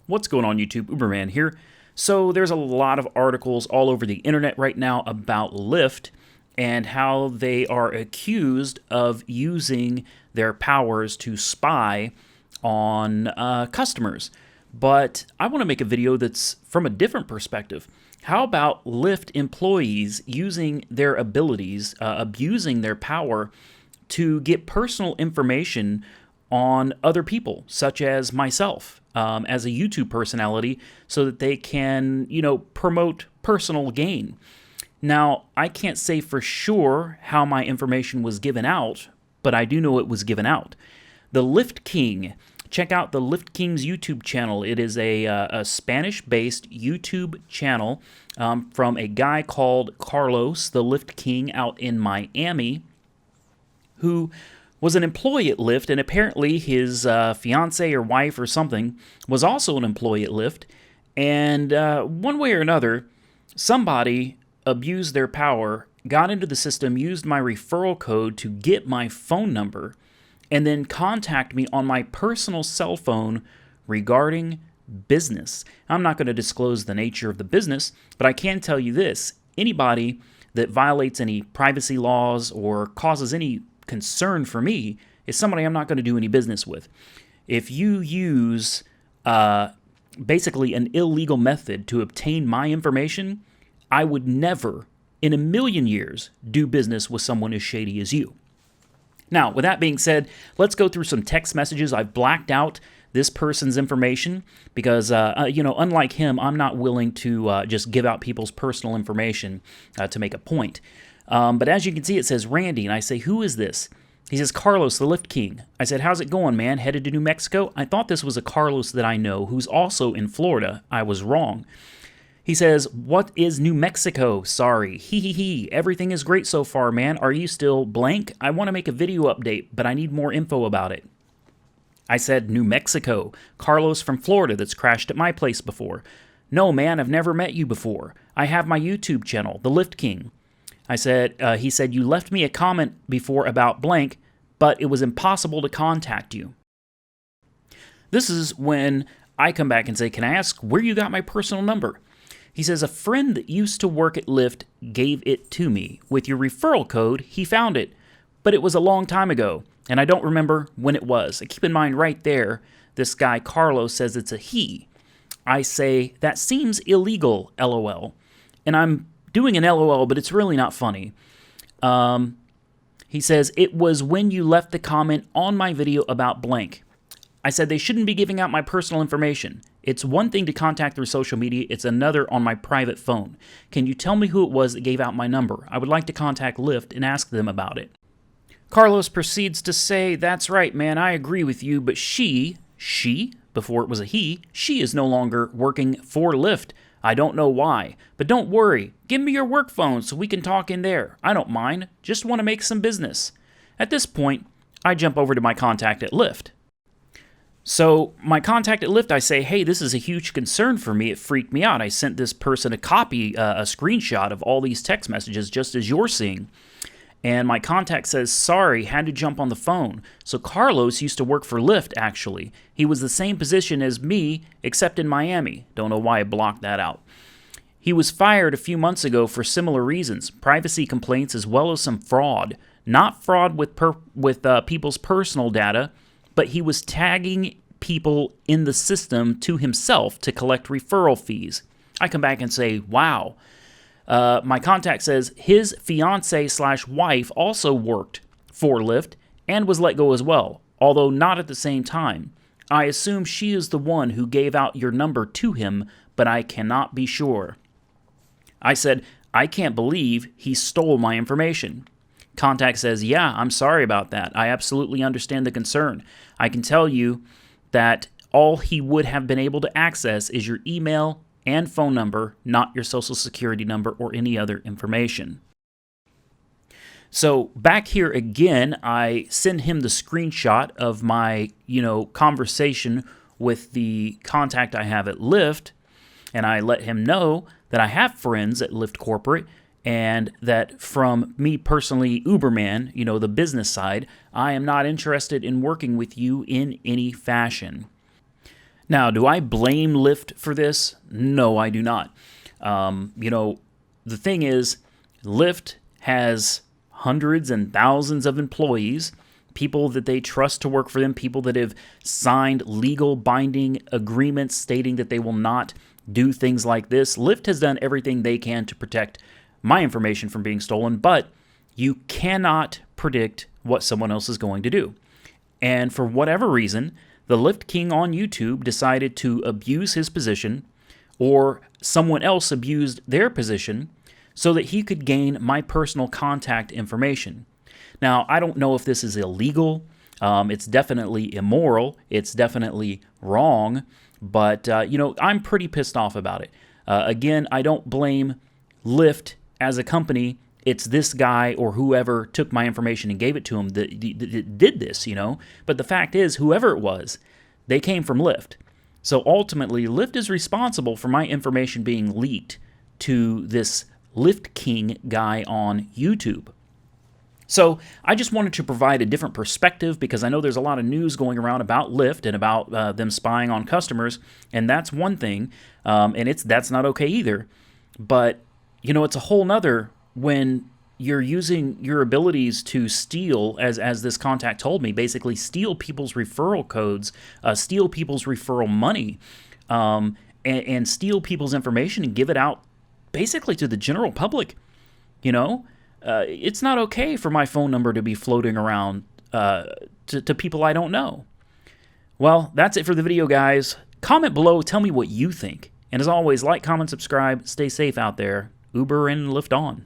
What's going on YouTube? Uberman here. So there's a lot of articles all over the internet right now about Lyft and how they are accused of using their powers to spy on customers. But I want to make a video that's from a different perspective. How about Lyft employees using their abilities, abusing their power to get personal information on other people, such as myself, as a YouTube personality, so that they can, promote personal gain. Now, I can't say for sure how my information was given out, but I do know it was given out. The Lyft King. Check out the Lyft King's YouTube channel. It is a Spanish-based YouTube channel from a guy called Carlos, the Lyft King, out in Miami, who was an employee at Lyft, and apparently his fiance or wife or something was also an employee at Lyft. And one way or another, somebody abused their power, got into the system, used my referral code to get my phone number, and then contact me on my personal cell phone regarding business. I'm not going to disclose the nature of the business, but I can tell you this. Anybody that violates any privacy laws or causes any concern for me is somebody I'm not going to do any business with. If you use basically an illegal method to obtain my information, I would never in a million years do business with someone as shady as you. Now, with that being said, let's go through some text messages. I've blacked out this person's information because, unlike him, I'm not willing to just give out people's personal information to make a point. But as you can see, it says Randy, and I say, who is this? He says, Carlos, the Lyft King. I said, how's it going, man? Headed to New Mexico? I thought this was a Carlos that I know who's also in Florida. I was wrong. He says, what is New Mexico? Sorry. He. Everything is great so far, man. Are you still blank? I want to make a video update, but I need more info about it. I said, New Mexico. Carlos from Florida that's crashed at my place before. No, man, I've never met you before. I have my YouTube channel, the Lyft King. I said, he said, you left me a comment before about blank, but it was impossible to contact you. This is when I come back and say, can I ask where you got my personal number? He says, a friend that used to work at Lyft gave it to me. With your referral code, he found it, but it was a long time ago, and I don't remember when it was. Keep in mind right there, this guy Carlos says it's a he. I say, that seems illegal, LOL. And I'm doing an LOL, but it's really not funny. He says, it was when you left the comment on my video about blank. I said they shouldn't be giving out my personal information. It's one thing to contact through social media, it's another on my private phone. Can you tell me who it was that gave out my number? I would like to contact Lyft and ask them about it. Carlos proceeds to say, that's right, man, I agree with you, but she, before it was a he, she is no longer working for Lyft. I don't know why, but don't worry. Give me your work phone so we can talk in there. I don't mind. Just want to make some business. At this point, I jump over to my contact at Lyft. So my contact at Lyft, I say, hey, this is a huge concern for me. It freaked me out. I sent this person a copy, a screenshot of all these text messages, just as you're seeing. And my contact says, sorry, had to jump on the phone. So Carlos used to work for Lyft, actually. He was the same position as me, except in Miami. Don't know why I blocked that out. He was fired a few months ago for similar reasons, privacy complaints as well as some fraud. Not fraud with people's personal data, but he was tagging people in the system to himself to collect referral fees. I come back and say, wow. My contact says his fiance/wife also worked for Lyft and was let go as well, although not at the same time. I assume she is the one who gave out your number to him, but I cannot be sure. I said, I can't believe he stole my information. Contact says, yeah, I'm sorry about that. I absolutely understand the concern. I can tell you that all he would have been able to access is your email and phone number, not your social security number or any other information. So back here again, I send him the screenshot of my, conversation with the contact I have at Lyft, and I let him know that I have friends at Lyft Corporate and that from me personally, Uberman, the business side, I am not interested in working with you in any fashion. Now, do I blame Lyft for this? No, I do not. The thing is, Lyft has hundreds and thousands of employees, people that they trust to work for them, people that have signed legal binding agreements stating that they will not do things like this. Lyft has done everything they can to protect my information from being stolen, but you cannot predict what someone else is going to do. And for whatever reason, the Lyft King on YouTube decided to abuse his position, or someone else abused their position, so that he could gain my personal contact information. Now, I don't know if this is illegal. It's definitely immoral. It's definitely wrong. But, I'm pretty pissed off about it. Again, I don't blame Lyft as a company. It's this guy or whoever took my information and gave it to him that did this, But the fact is, whoever it was, they came from Lyft. So ultimately, Lyft is responsible for my information being leaked to this Lyft King guy on YouTube. So I just wanted to provide a different perspective because I know there's a lot of news going around about Lyft and about them spying on customers, and that's one thing, and that's not okay either. But, it's a whole nother when you're using your abilities to steal, as this contact told me, basically steal people's referral codes, steal people's referral money, and steal people's information and give it out basically to the general public. It's not okay for my phone number to be floating around to people I don't know. Well, that's it for the video, guys. Comment below, tell me what you think. And as always, like, comment, subscribe, stay safe out there. Uber and Lyft on.